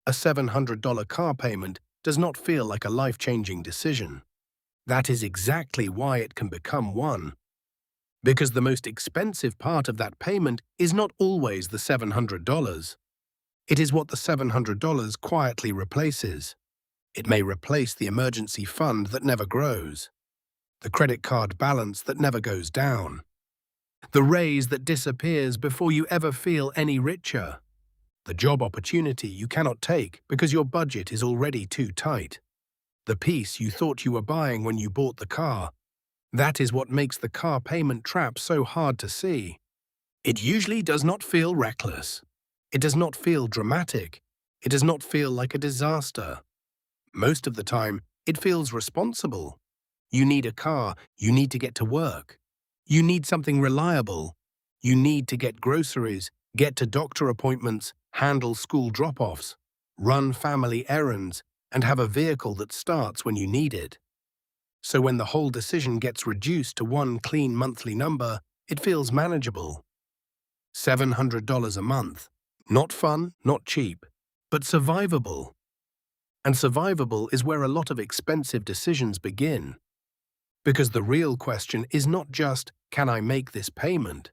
A $700 car payment does not feel like a life-changing decision. That is exactly why it can become one. Because the most expensive part of that payment is not always the $700. It is what the $700 quietly replaces. It may replace the emergency fund that never grows, the credit card balance that never goes down, the raise that disappears before you ever feel any richer, the job opportunity you cannot take because your budget is already too tight, the peace you thought you were buying when you bought the car. That is what makes the car payment trap so hard to see. It usually does not feel reckless. It does not feel dramatic. It does not feel like a disaster. Most of the time, it feels responsible. You need a car, you need to get to work. You need something reliable. You need to get groceries, get to doctor appointments, handle school drop-offs, run family errands, and have a vehicle that starts when you need it. So when the whole decision gets reduced to one clean monthly number, it feels manageable. $700 a month. Not fun, not cheap, but survivable. And survivable is where a lot of expensive decisions begin. Because the real question is not just, can I make this payment?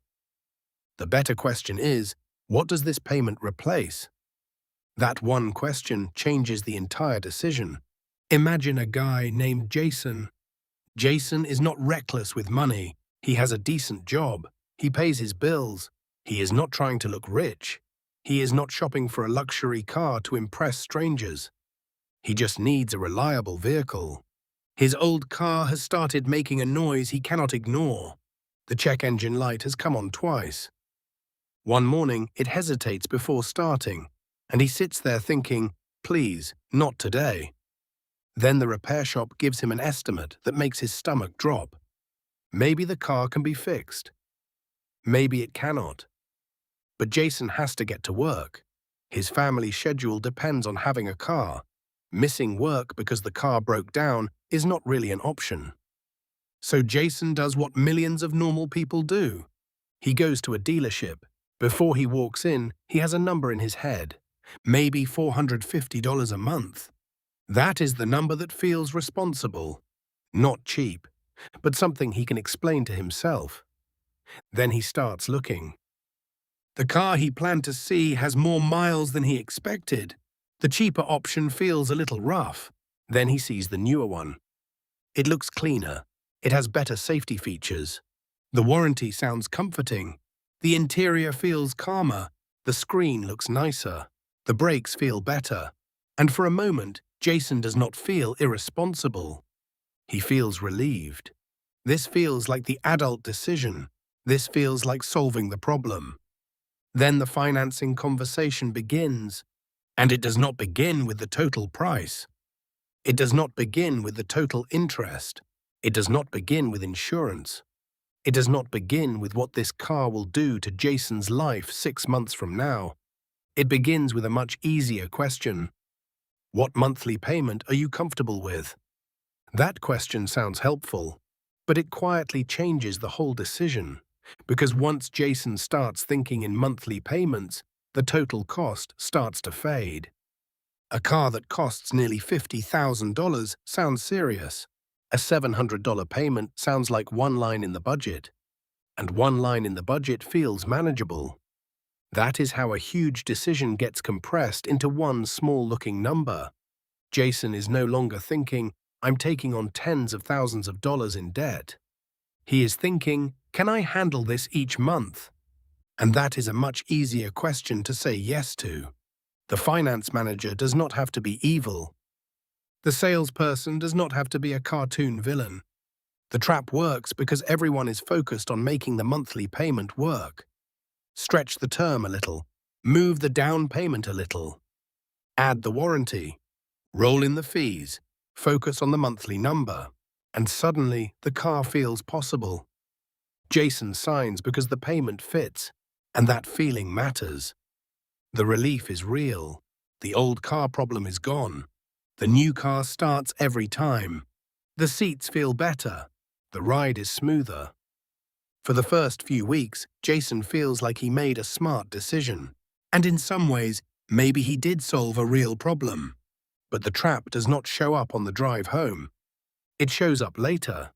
The better question is, what does this payment replace? That one question changes the entire decision. Imagine a guy named Jason. Jason is not reckless with money. He has a decent job. He pays his bills. He is not trying to look rich. He is not shopping for a luxury car to impress strangers. He just needs a reliable vehicle. His old car has started making a noise he cannot ignore. The check engine light has come on twice. One morning, it hesitates before starting, and he sits there thinking, please, not today. Then the repair shop gives him an estimate that makes his stomach drop. Maybe the car can be fixed. Maybe it cannot. But Jason has to get to work. His family schedule depends on having a car. Missing work because the car broke down is not really an option. So Jason does what millions of normal people do. He goes to a dealership. Before he walks in, he has a number in his head. Maybe $450 a month. That is the number that feels responsible. Not cheap, but something he can explain to himself. Then he starts looking. The car he planned to see has more miles than he expected. The cheaper option feels a little rough. Then he sees the newer one. It looks cleaner. It has better safety features. The warranty sounds comforting. The interior feels calmer. The screen looks nicer. The brakes feel better. And for a moment, Jason does not feel irresponsible. He feels relieved. This feels like the adult decision. This feels like solving the problem. Then the financing conversation begins. And it does not begin with the total price. It does not begin with the total interest. It does not begin with insurance. It does not begin with what this car will do to Jason's life 6 months from now. It begins with a much easier question. What monthly payment are you comfortable with? That question sounds helpful, but it quietly changes the whole decision. Because once Jason starts thinking in monthly payments, the total cost starts to fade. A car that costs nearly $50,000 sounds serious. A $700 payment sounds like one line in the budget. And one line in the budget feels manageable. That is how a huge decision gets compressed into one small-looking number. Jason is no longer thinking, I'm taking on tens of thousands of dollars in debt. He is thinking, can I handle this each month? And that is a much easier question to say yes to. The finance manager does not have to be evil. The salesperson does not have to be a cartoon villain. The trap works because everyone is focused on making the monthly payment work. Stretch the term a little. Move the down payment a little. Add the warranty. Roll in the fees. Focus on the monthly number. And suddenly, the car feels possible. Jason signs because the payment fits. And that feeling matters. The relief is real. The old car problem is gone. The new car starts every time. The seats feel better. The ride is smoother. For the first few weeks, Jason feels like he made a smart decision. And in some ways, Maybe he did solve a real problem, but the trap does not show up on the drive home. It shows up later.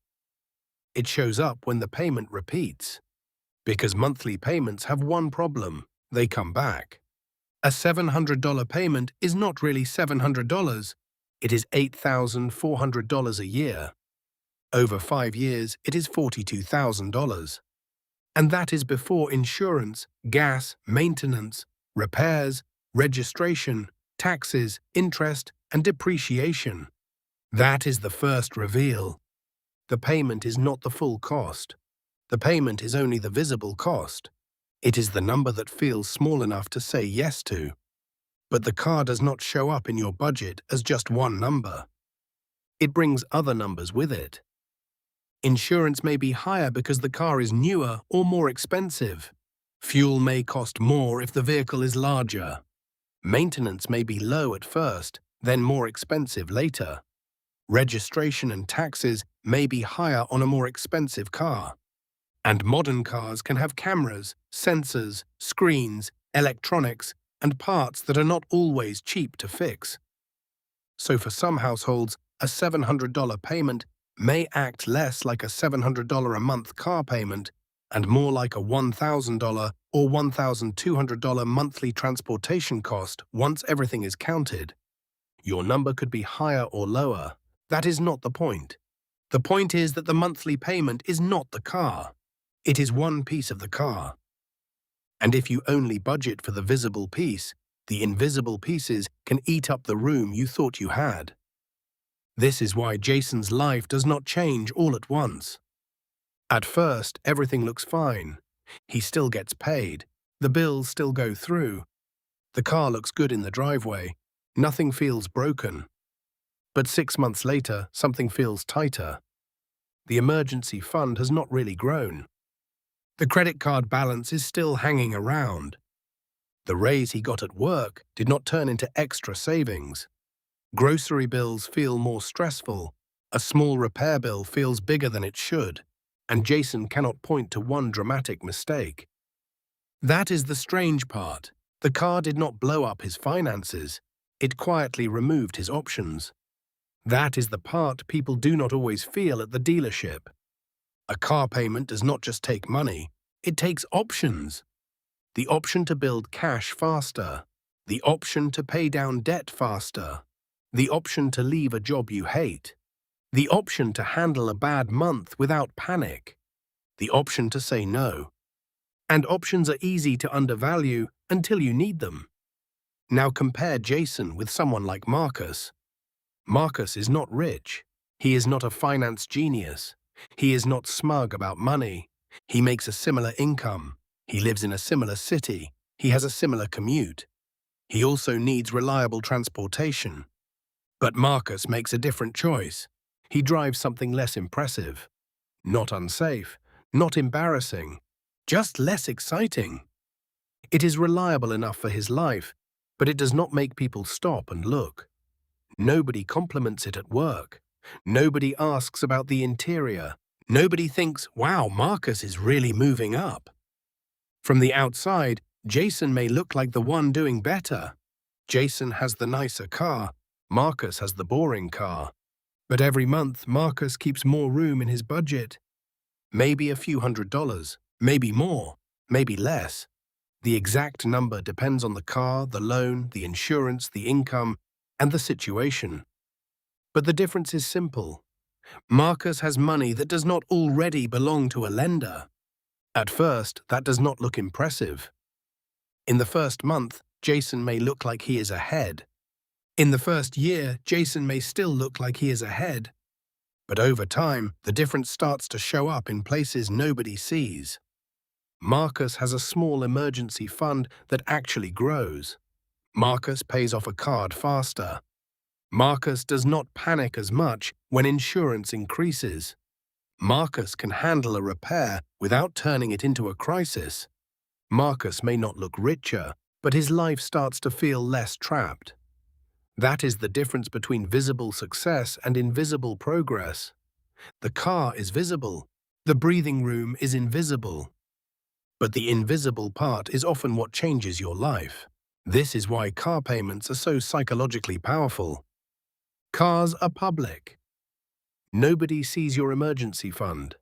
It shows up when the payment repeats. Because monthly payments have one problem: they come back. A $700 payment is not really $700, it is $8,400 a year. Over 5 years, it is $42,000. And that is before insurance, gas, maintenance, repairs, registration, taxes, interest, and depreciation. That is the first reveal. The payment is not the full cost. The payment is only the visible cost. It is the number that feels small enough to say yes to. But the car does not show up in your budget as just one number. It brings other numbers with it. Insurance may be higher because the car is newer or more expensive. Fuel may cost more if the vehicle is larger. Maintenance may be low at first, then more expensive later. Registration and taxes may be higher on a more expensive car. And modern cars can have cameras, sensors, screens, electronics, and parts that are not always cheap to fix. So for some households, a $700 payment may act less like a $700 a month car payment and more like a $1,000 or $1,200 monthly transportation cost once everything is counted. Your number could be higher or lower. That is not the point. The point is that the monthly payment is not the car. It is one piece of the car. And if you only budget for the visible piece, the invisible pieces can eat up the room you thought you had. This is why Jason's life does not change all at once. At first, everything looks fine. He still gets paid. The bills still go through. The car looks good in the driveway. Nothing feels broken. But 6 months later, something feels tighter. The emergency fund has not really grown. The credit card balance is still hanging around. The raise he got at work did not turn into extra savings. Grocery bills feel more stressful. A small repair bill feels bigger than it should, and Jason cannot point to one dramatic mistake. That is the strange part. The car did not blow up his finances. It quietly removed his options. That is the part people do not always feel at the dealership. A car payment does not just take money, it takes options. The option to build cash faster. The option to pay down debt faster. The option to leave a job you hate. The option to handle a bad month without panic. The option to say no. And options are easy to undervalue until you need them. Now compare Jason with someone like Marcus. Marcus is not rich. He is not a finance genius. He is not smug about money. He makes a similar income. He lives in a similar city. He has a similar commute. He also needs reliable transportation. But Marcus makes a different choice. He drives something less impressive. Not unsafe, not embarrassing, just less exciting. It is reliable enough for his life, but it does not make people stop and look. Nobody compliments it at work. Nobody asks about the interior. Nobody thinks, wow, Marcus is really moving up. From the outside, Jason may look like the one doing better. Jason has the nicer car. Marcus has the boring car. But every month, Marcus keeps more room in his budget. Maybe a few $100s, maybe more, maybe less. The exact number depends on the car, the loan, the insurance, the income, and the situation. But the difference is simple. Marcus has money that does not already belong to a lender. At first, that does not look impressive. In the first month, Jason may look like he is ahead. In the first year, Jason may still look like he is ahead. But over time, the difference starts to show up in places nobody sees. Marcus has a small emergency fund that actually grows. Marcus pays off a card faster. Marcus does not panic as much when insurance increases. Marcus can handle a repair without turning it into a crisis. Marcus may not look richer, but his life starts to feel less trapped. That is the difference between visible success and invisible progress. The car is visible. The breathing room is invisible. But the invisible part is often what changes your life. This is why car payments are so psychologically powerful. Cars are public. Nobody sees your emergency fund.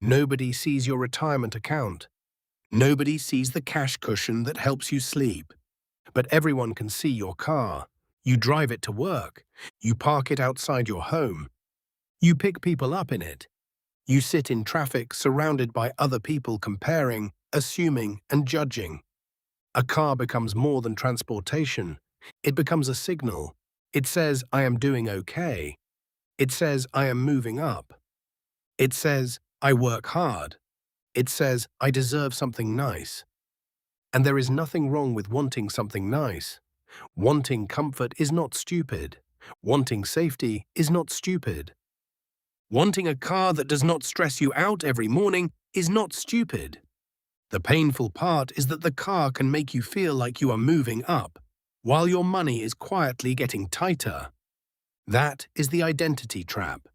Nobody sees your retirement account. Nobody sees the cash cushion that helps you sleep. But everyone can see your car. You drive it to work. You park it outside your home. You pick people up in it. You sit in traffic surrounded by other people comparing, assuming, and judging. A car becomes more than transportation. It becomes a signal. It says, I am doing okay. It says, I am moving up. It says, I work hard. It says, I deserve something nice. And there is nothing wrong with wanting something nice. Wanting comfort is not stupid. Wanting safety is not stupid. Wanting a car that does not stress you out every morning is not stupid. The painful part is that the car can make you feel like you are moving up, while your money is quietly getting tighter. That is the identity trap.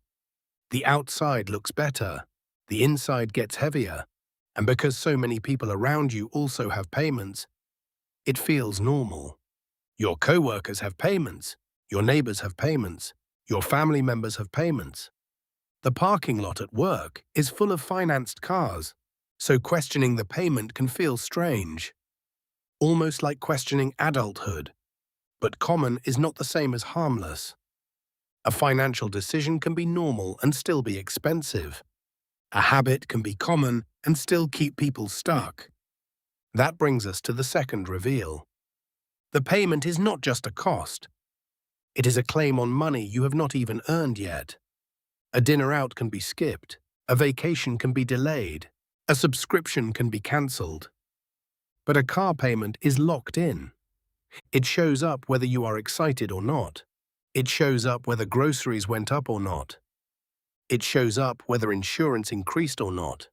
The outside looks better, the inside gets heavier, and because so many people around you also have payments, it feels normal. Your co-workers have payments, your neighbors have payments, your family members have payments. The parking lot at work is full of financed cars, so questioning the payment can feel strange. Almost like questioning adulthood. But common is not the same as harmless. A financial decision can be normal and still be expensive. A habit can be common and still keep people stuck. That brings us to the second reveal. The payment is not just a cost. It is a claim on money you have not even earned yet. A dinner out can be skipped. A vacation can be delayed. A subscription can be cancelled. But a car payment is locked in. It shows up whether you are excited or not. It shows up whether groceries went up or not. It shows up whether insurance increased or not.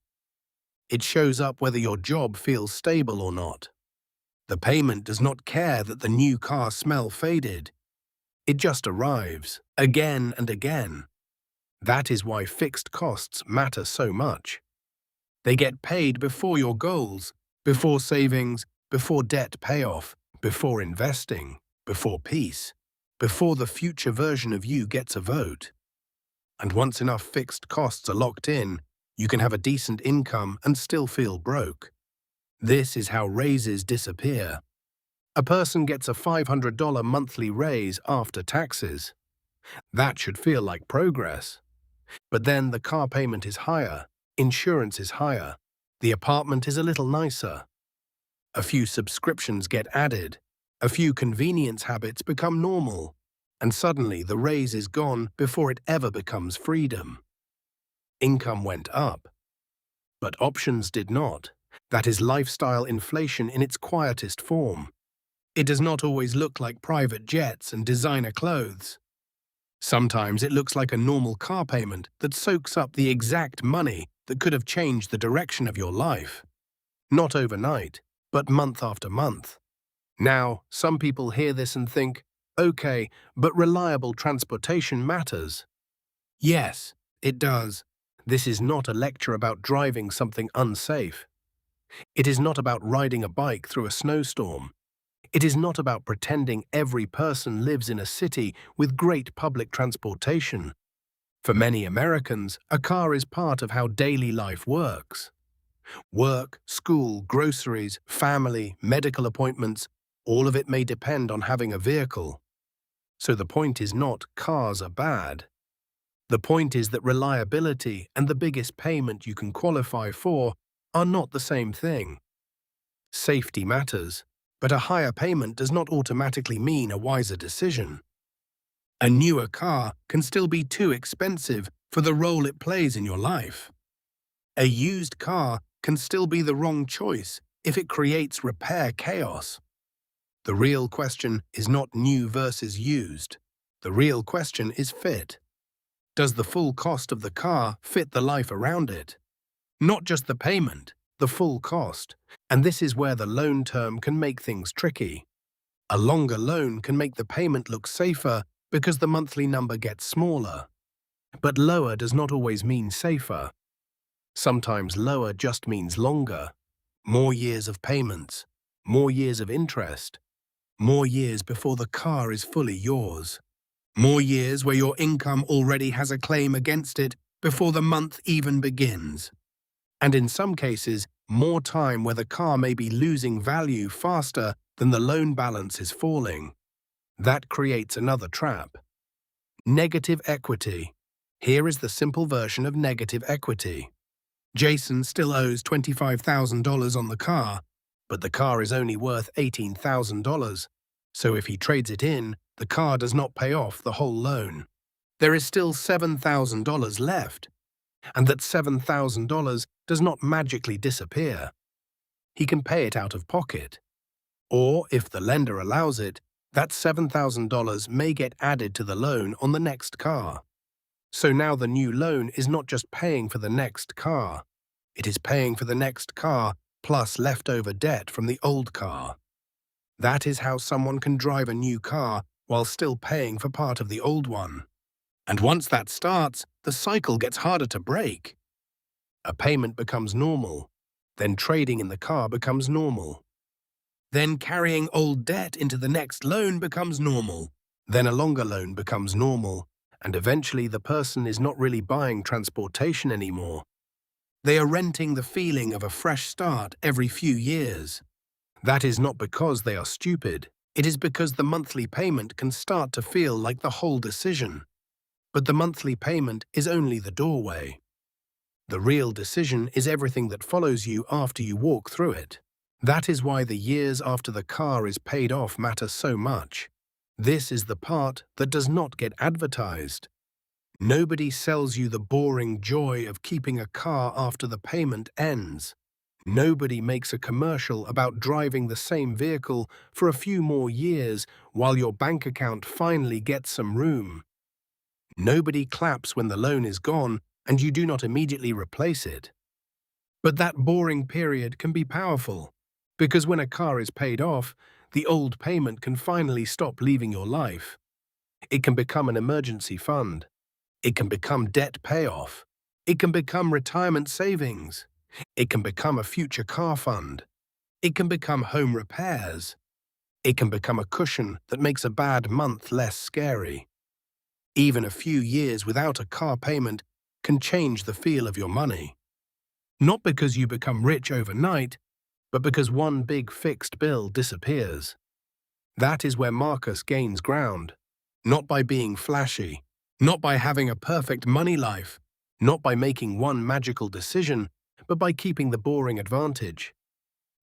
It shows up whether your job feels stable or not. The payment does not care that the new car smell faded. It just arrives, again and again. That is why fixed costs matter so much. They get paid before your goals, before savings, before debt payoff, before investing, before peace, before the future version of you gets a vote. And once enough fixed costs are locked in, you can have a decent income and still feel broke. This is how raises disappear. A person gets a $500 monthly raise after taxes. That should feel like progress. But then the car payment is higher, insurance is higher, the apartment is a little nicer. A few subscriptions get added, a few convenience habits become normal, and suddenly the raise is gone before it ever becomes freedom. Income went up, but options did not. That is lifestyle inflation in its quietest form. It does not always look like private jets and designer clothes. Sometimes it looks like a normal car payment that soaks up the exact money that could have changed the direction of your life. Not overnight, but month after month. Now, some people hear this and think, okay, but reliable transportation matters. Yes, it does. This is not a lecture about driving something unsafe. It is not about riding a bike through a snowstorm. It is not about pretending every person lives in a city with great public transportation. For many Americans, a car is part of how daily life works. Work, school, groceries, family, medical appointments, all of it may depend on having a vehicle. So the point is not cars are bad. The point is that reliability and the biggest payment you can qualify for are not the same thing. Safety matters, but a higher payment does not automatically mean a wiser decision. A newer car can still be too expensive for the role it plays in your life. A used car can still be the wrong choice if it creates repair chaos. The real question is not new versus used. The real question is fit. Does the full cost of the car fit the life around it? Not just the payment, the full cost. And this is where the loan term can make things tricky. A longer loan can make the payment look safer because the monthly number gets smaller. But lower does not always mean safer. Sometimes lower just means longer. More years of payments, more years of interest, More years before the car is fully yours. More years where your income already has a claim against it before the month even begins. And in some cases, more time where the car may be losing value faster than the loan balance is falling. That creates another trap. Negative equity. Here is the simple version of negative equity. Jason still owes $25,000 on the car, but the car is only worth $18,000. So if he trades it in, the car does not pay off the whole loan. There is still $7,000 left, and that $7,000 does not magically disappear. He can pay it out of pocket. Or, if the lender allows it, that $7,000 may get added to the loan on the next car. So now the new loan is not just paying for the next car. It is paying for the next car plus leftover debt from the old car. That is how someone can drive a new car while still paying for part of the old one. And once that starts, the cycle gets harder to break. A payment becomes normal. Then trading in the car becomes normal. Then carrying old debt into the next loan becomes normal. Then a longer loan becomes normal. And eventually the person is not really buying transportation anymore. They are renting the feeling of a fresh start every few years. That is not because they are stupid. It is because the monthly payment can start to feel like the whole decision. But the monthly payment is only the doorway. The real decision is everything that follows you after you walk through it. That is why the years after the car is paid off matter so much. This is the part that does not get advertised. Nobody sells you the boring joy of keeping a car after the payment ends. Nobody makes a commercial about driving the same vehicle for a few more years while your bank account finally gets some room. Nobody claps when the loan is gone and you do not immediately replace it. But that boring period can be powerful, because when a car is paid off, the old payment can finally stop leaving your life. It can become an emergency fund. It can become debt payoff. It can become retirement savings. It can become a future car fund. It can become home repairs. It can become a cushion that makes a bad month less scary. Even a few years without a car payment can change the feel of your money. Not because you become rich overnight, but because one big fixed bill disappears. That is where Marcus gains ground. Not by being flashy, not by having a perfect money life, not by making one magical decision, but by keeping the boring advantage.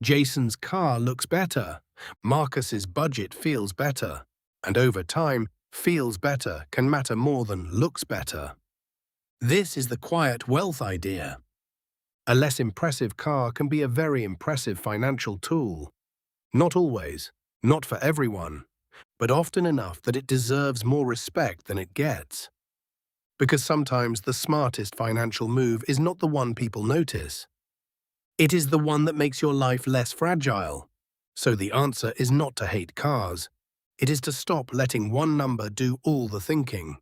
Jason's car looks better, Marcus's budget feels better, and over time, feels better can matter more than looks better. This is the quiet wealth idea. A less impressive car can be a very impressive financial tool. Not always, not for everyone, but often enough that it deserves more respect than it gets. Because sometimes the smartest financial move is not the one people notice. It is the one that makes your life less fragile. So the answer is not to hate cars. It is to stop letting one number do all the thinking.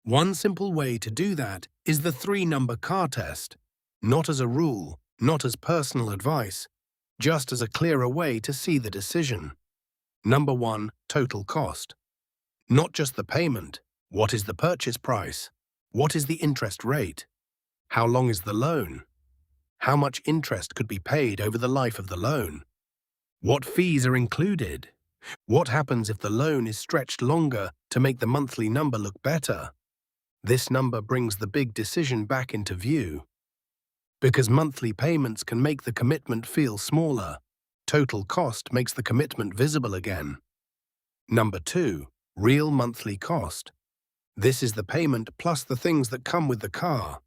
One simple way to do that is the 3-number car test. Not as a rule, not as personal advice, just as a clearer way to see the decision. Number 1, total cost. Not just the payment. What is the purchase price? What is the interest rate? How long is the loan? How much interest could be paid over the life of the loan? What fees are included? What happens if the loan is stretched longer to make the monthly number look better? This number brings the big decision back into view. Because monthly payments can make the commitment feel smaller, total cost makes the commitment visible again. Number 2, real monthly cost. This is the payment plus the things that come with the car.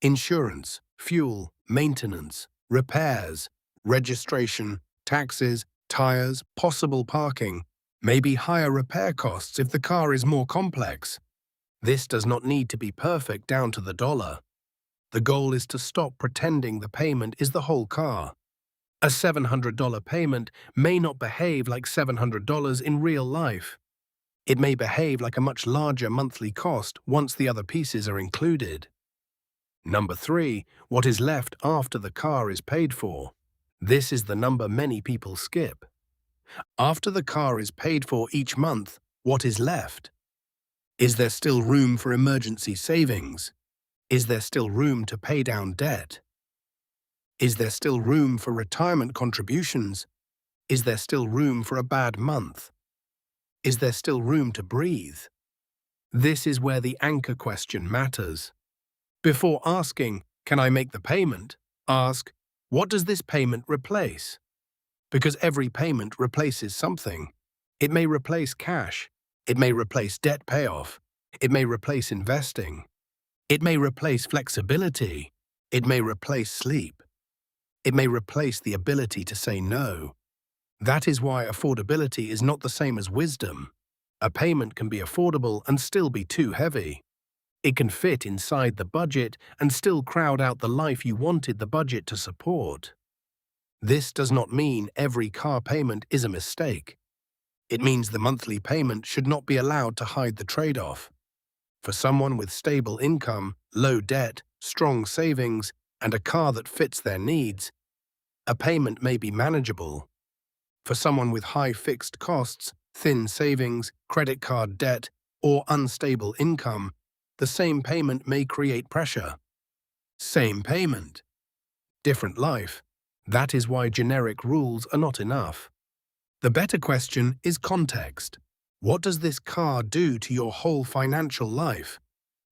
Insurance, fuel, maintenance, repairs, registration, taxes, tires, possible parking, maybe higher repair costs if the car is more complex. This does not need to be perfect down to the dollar. The goal is to stop pretending the payment is the whole car. A $700 payment may not behave like $700 in real life. It may behave like a much larger monthly cost once the other pieces are included. Number 3, what is left after the car is paid for. This is the number many people skip. After the car is paid for each month, what is left? Is there still room for emergency savings? Is there still room to pay down debt? Is there still room for retirement contributions? Is there still room for a bad month? Is there still room to breathe? This is where the anchor question matters. Before asking, "Can I make the payment?" ask, "What does this payment replace?" Because every payment replaces something. It may replace cash. It may replace debt payoff. It may replace investing. It may replace flexibility. It may replace sleep. It may replace the ability to say no. That is why affordability is not the same as wisdom. A payment can be affordable and still be too heavy. It can fit inside the budget and still crowd out the life you wanted the budget to support. This does not mean every car payment is a mistake. It means the monthly payment should not be allowed to hide the trade-off. For someone with stable income, low debt, strong savings, and a car that fits their needs, a payment may be manageable. For someone with high fixed costs, thin savings, credit card debt, or unstable income, the same payment may create pressure. Same payment, different life. That is why generic rules are not enough. The better question is context. What does this car do to your whole financial life?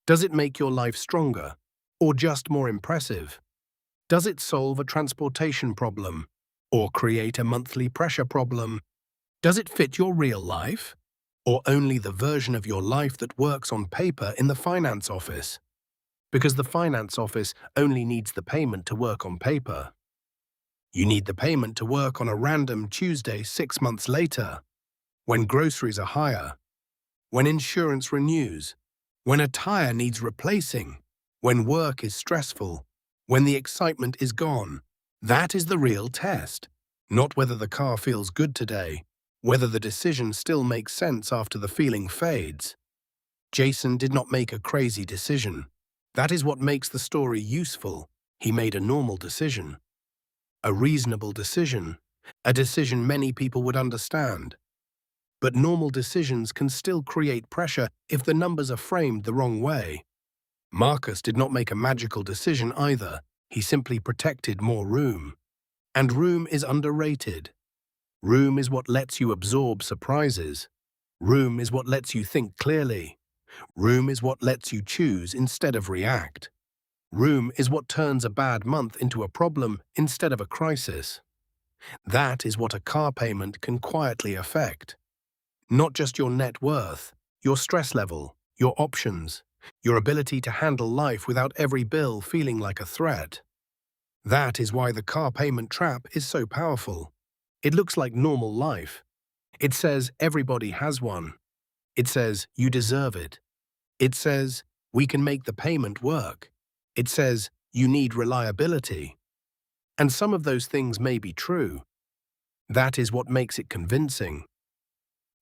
Does it make your life stronger, or just more impressive? Does it solve a transportation problem, or create a monthly pressure problem? Does it fit your real life, or only the version of your life that works on paper in the finance office? Because the finance office only needs the payment to work on paper. You need the payment to work on a random Tuesday 6 months later, when groceries are higher, when insurance renews, when a tire needs replacing, when work is stressful, when the excitement is gone. That is the real test. Not whether the car feels good today, whether the decision still makes sense after the feeling fades. Jason did not make a crazy decision. That is what makes the story useful. He made a normal decision. A reasonable decision. A decision many people would understand. But normal decisions can still create pressure if the numbers are framed the wrong way. Marcus did not make a magical decision either. He simply protected more room. And room is underrated. Room is what lets you absorb surprises. Room is what lets you think clearly. Room is what lets you choose instead of react. Room is what turns a bad month into a problem instead of a crisis. That is what a car payment can quietly affect. Not just your net worth, your stress level, your options, your ability to handle life without every bill feeling like a threat. That is why the car payment trap is so powerful. It looks like normal life. It says everybody has one. It says you deserve it. It says we can make the payment work. It says you need reliability. And some of those things may be true. That is what makes it convincing.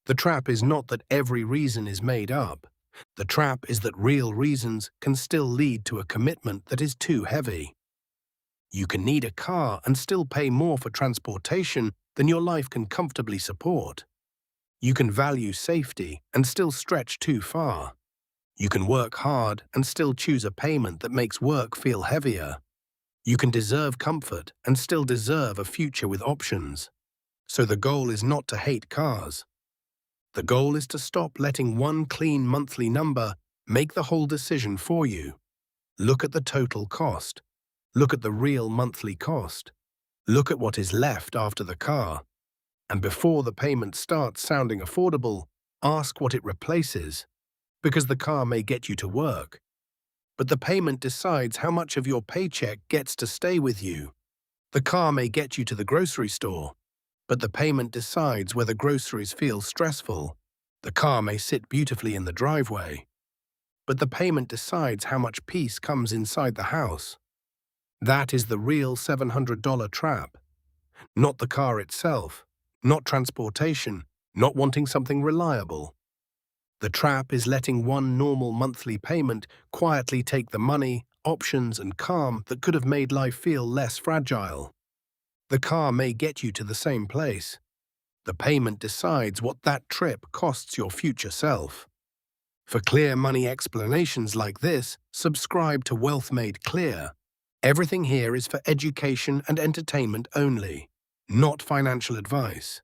The trap is not that every reason is made up. The trap is that real reasons can still lead to a commitment that is too heavy. You can need a car and still pay more for transportation than your life can comfortably support. You can value safety and still stretch too far. You can work hard and still choose a payment that makes work feel heavier. You can deserve comfort and still deserve a future with options. So the goal is not to hate cars. The goal is to stop letting one clean monthly number make the whole decision for you. Look at the total cost. Look at the real monthly cost. Look at what is left after the car. And before the payment starts sounding affordable, ask what it replaces. Because the car may get you to work. But the payment decides how much of your paycheck gets to stay with you. The car may get you to the grocery store. But the payment decides whether groceries feel stressful. The car may sit beautifully in the driveway. But the payment decides how much peace comes inside the house. That is the real $700 trap. Not the car itself, not transportation, not wanting something reliable. The trap is letting one normal monthly payment quietly take the money, options, and calm that could have made life feel less fragile. The car may get you to the same place, The payment decides what that trip costs your future self. For clear money explanations like this, subscribe to Wealth Made Clear. Everything here is for education and entertainment only, not financial advice.